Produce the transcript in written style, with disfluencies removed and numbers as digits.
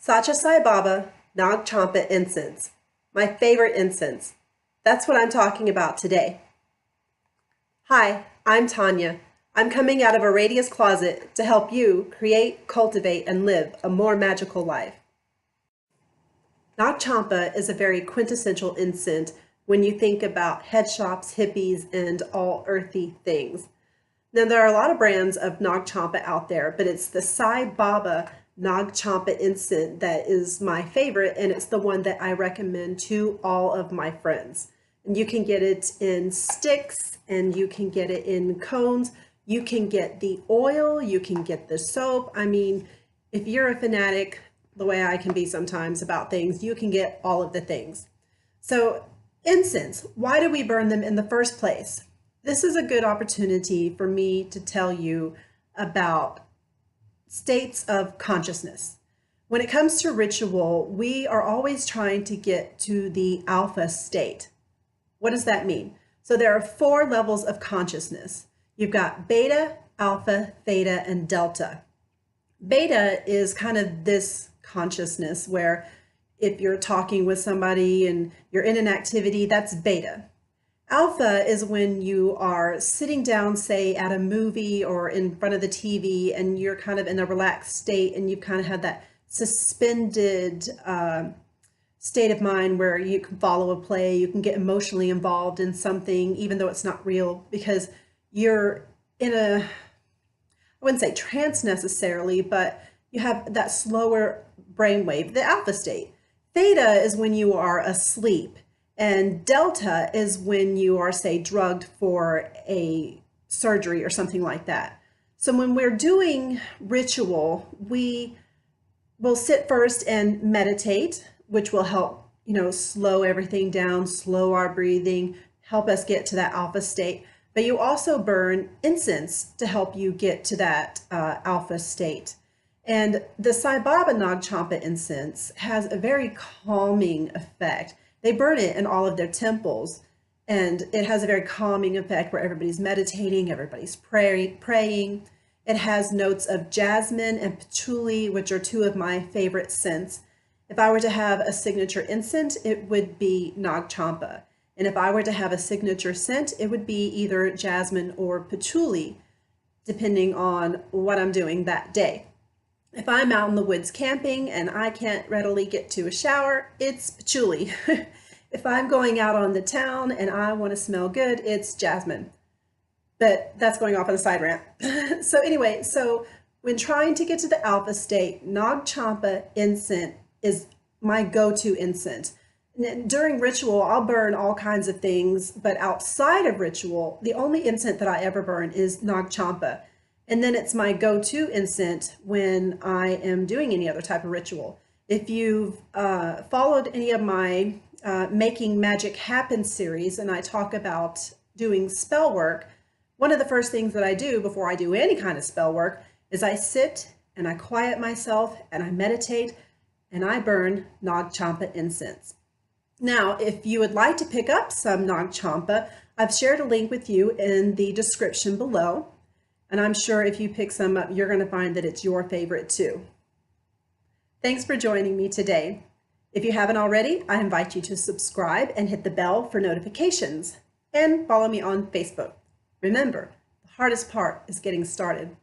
Sacha Sai Baba Nag Champa incense. My favorite incense. That's what I'm talking about today. Hi, I'm Tanya. I'm coming out of Aradia's closet to help you create, cultivate, and live a more magical life. Nag Champa is a very quintessential incense when you think about head shops, hippies, and all earthy things. Now, there are a lot of brands of Nag Champa out there, but it's the Sai Baba Nag Champa incense that is my favorite, and it's the one that I recommend to all of my friends. And you can get it in sticks, and you can get it in cones. You can get the oil, you can get the soap. I mean, if you're a fanatic, the way I can be sometimes about things, you can get all of the things. So incense, why do we burn them in the first place? This is a good opportunity for me to tell you about states of consciousness. When it comes to ritual, we are always trying to get to the alpha state. What does that mean? So there are 4 levels of consciousness. You've got beta, alpha, theta, and delta. Beta is kind of this consciousness where if you're talking with somebody and you're in an activity, that's beta. Alpha is when you are sitting down, say, at a movie or in front of the TV, and you're kind of in a relaxed state, and you kind of have that suspended state of mind where you can follow a play, you can get emotionally involved in something, even though it's not real, because you're in a, I wouldn't say trance necessarily, but you have that slower brainwave, the alpha state. Theta is when you are asleep. And delta is when you are, say, drugged for a surgery or something like that. So when we're doing ritual, we will sit first and meditate, which will help, slow everything down, slow our breathing, help us get to that alpha state. But you also burn incense to help you get to that alpha state. And the Sai Baba Nag Champa incense has a very calming effect. They burn it in all of their temples, and it has a very calming effect where everybody's meditating, everybody's praying. It has notes of jasmine and patchouli, which are 2 of my favorite scents. If I were to have a signature incense, it would be Nag Champa. And if I were to have a signature scent, it would be either jasmine or patchouli, depending on what I'm doing that day. If I'm out in the woods camping and I can't readily get to a shower, it's patchouli. If I'm going out on the town and I want to smell good, it's jasmine. But that's going off on a side rant. So anyway, when trying to get to the alpha state, Nag Champa incense is my go-to incense. During ritual, I'll burn all kinds of things, but outside of ritual, the only incense that I ever burn is Nag Champa. And then it's my go-to incense when I am doing any other type of ritual. If you've followed any of my Making Magic Happen series, and I talk about doing spell work, one of the first things that I do before I do any kind of spell work is I sit and I quiet myself and I meditate and I burn Nag Champa incense. Now, if you would like to pick up some Nag Champa, I've shared a link with you in the description below. And I'm sure if you pick some up, you're going to find that it's your favorite too. Thanks for joining me today. If you haven't already, I invite you to subscribe and hit the bell for notifications. And follow me on Facebook. Remember, the hardest part is getting started.